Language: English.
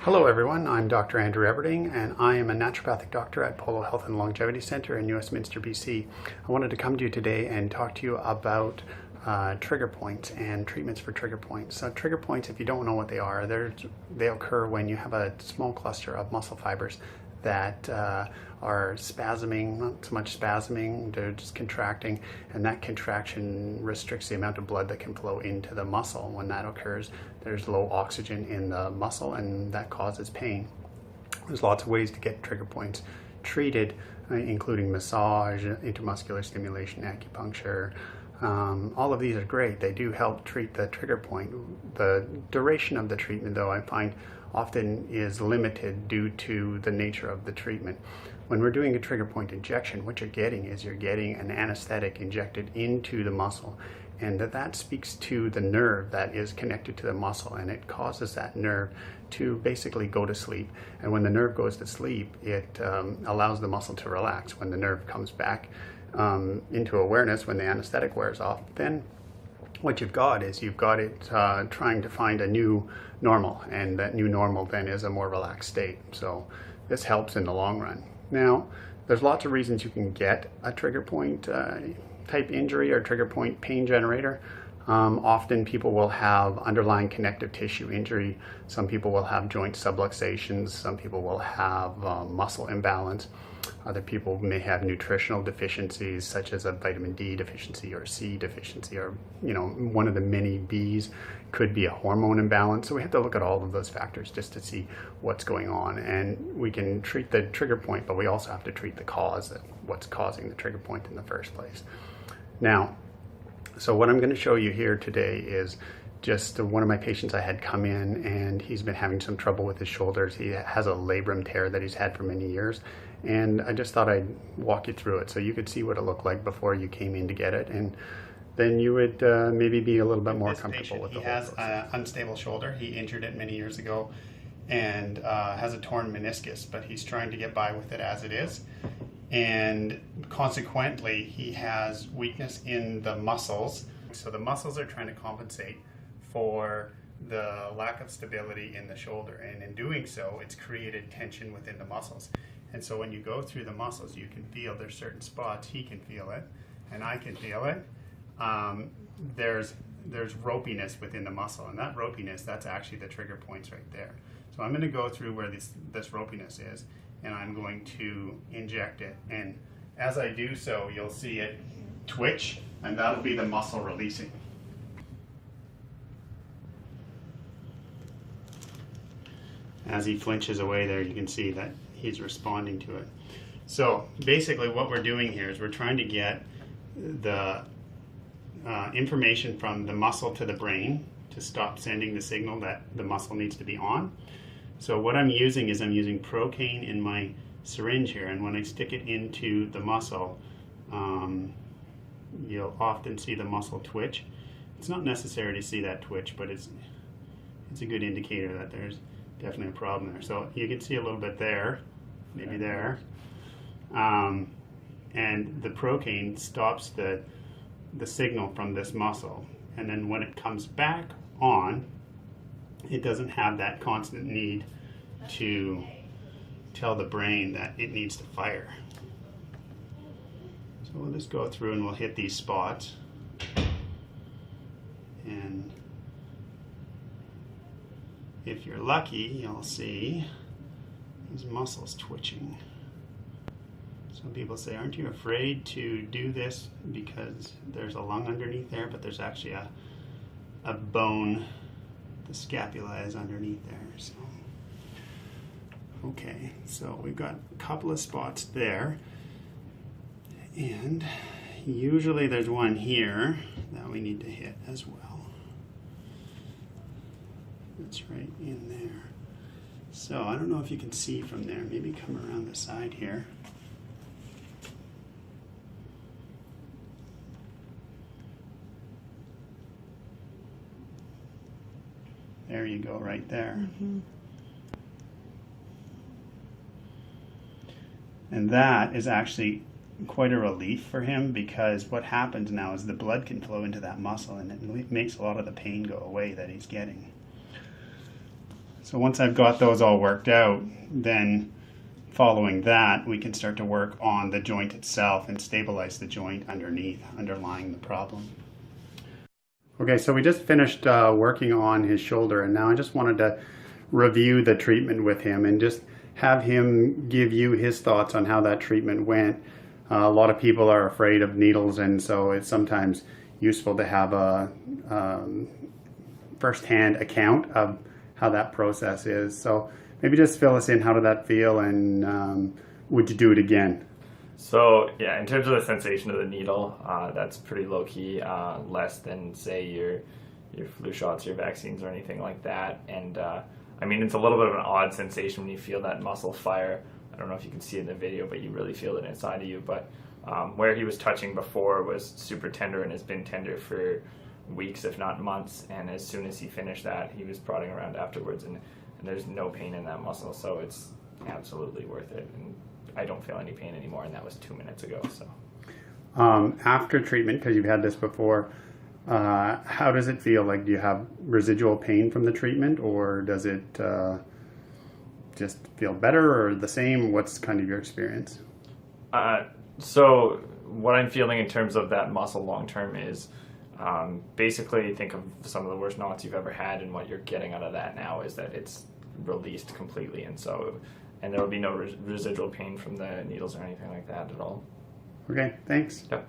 Hello everyone, I'm Dr. Andrew Eberding and I am a naturopathic doctor at Polo Health and Longevity Center in Westminster, BC. I wanted to come to you today and talk to you about trigger points and treatments for trigger points. So trigger points, if you don't know what they are, they occur when you have a small cluster of muscle fibers that are spasming, not so much spasming, they're just contracting, and that contraction restricts the amount of blood that can flow into the muscle. When that occurs, there's low oxygen in the muscle and that causes pain. There's lots of ways to get trigger points treated, including massage, intramuscular stimulation, acupuncture. All of these are great. They do help treat the trigger point. The duration of the treatment, though, I find often is limited due to the nature of the treatment. When we're doing a trigger point injection, what you're getting is an anesthetic injected into the muscle, and that speaks to the nerve that is connected to the muscle, and it causes that nerve to basically go to sleep. And when the nerve goes to sleep, it allows the muscle to relax. When the nerve comes back into awareness, when the anesthetic wears off, then what you've got is it trying to find a new normal, and that new normal then is a more relaxed state. So this helps in the long run. Now, there's lots of reasons you can get a trigger point type injury or trigger point pain generator. Often people will have underlying connective tissue injury. Some people will have joint subluxations. Some people will have muscle imbalance. Other people may have nutritional deficiencies such as a vitamin D deficiency or C deficiency, or one of the many Bs. Could be a hormone imbalance. So we have to look at all of those factors just to see what's going on, and we can treat the trigger point, but we also have to treat the cause, what's causing the trigger point in the first place. Now, so what I'm going to show you here today is just one of my patients I had come in, and he's been having some trouble with his shoulders. He has a labrum tear that he's had for many years, and I just thought I'd walk you through it so you could see what it looked like before you came in to get it, and then you would maybe be a little bit more comfortable with the whole process. He has an unstable shoulder. He injured it many years ago and has a torn meniscus, but he's trying to get by with it as it is. And consequently, he has weakness in the muscles. So the muscles are trying to compensate for the lack of stability in the shoulder. And in doing so, it's created tension within the muscles. And so when you go through the muscles, you can feel there's certain spots, he can feel it, and I can feel it. There's ropiness within the muscle, and that ropiness, that's actually the trigger points right there. So I'm going to go through where this ropiness is, and I'm going to inject it, and as I do so, you'll see it twitch, and that'll be the muscle releasing. As he flinches away there, you can see that he's responding to it. So basically what we're doing here is we're trying to get the information from the muscle to the brain to stop sending the signal that the muscle needs to be on. So what I'm using is I'm using Procaine in my syringe here, and when I stick it into the muscle, you'll often see the muscle twitch. It's not necessary to see that twitch, but it's a good indicator that there's definitely a problem there. So you can see a little bit there, maybe there, and the Procaine stops the signal from this muscle, and then when it comes back on, it doesn't have that constant need to tell the brain that it needs to fire. So we'll just go through and we'll hit these spots, and if you're lucky, you'll see these muscles twitching. Some people say, aren't you afraid to do this because there's a lung underneath there? But there's actually a bone, the scapula is underneath there. So, okay, so we've got a couple of spots there. And usually there's one here that we need to hit as well. That's right in there. So I don't know if you can see from there. Maybe come around the side here. There you go, right there. Mm-hmm. And that is actually quite a relief for him, because what happens now is the blood can flow into that muscle, and it makes a lot of the pain go away that he's getting. So So once I've got those all worked out, then following that, we can start to work on the joint itself and stabilize the joint underlying the problem. Okay, so we just finished working on his shoulder, and now I just wanted to review the treatment with him and just have him give you his thoughts on how that treatment went. A lot of people are afraid of needles, and so it's sometimes useful to have a first-hand account of how that process is. So maybe just fill us in. How did that feel, and would you do it again? So yeah, in terms of the sensation of the needle, that's pretty low key, less than say your flu shots, your vaccines, or anything like that. And I mean, it's a little bit of an odd sensation when you feel that muscle fire. I don't know if you can see it in the video, but you really feel it inside of you. But where he was touching before was super tender and has been tender for weeks, if not months. And as soon as he finished that, he was prodding around afterwards, and there's no pain in that muscle, so it's absolutely worth it. And I don't feel any pain anymore, and that was 2 minutes ago. So after treatment, because you've had this before, how does it feel? Like, do you have residual pain from the treatment, or does it just feel better or the same? What's kind of your experience? So what I'm feeling in terms of that muscle long term is basically think of some of the worst knots you've ever had, and what you're getting out of that now is that it's released completely, and there will be no residual pain from the needles or anything like that at all. Okay, thanks. Yep.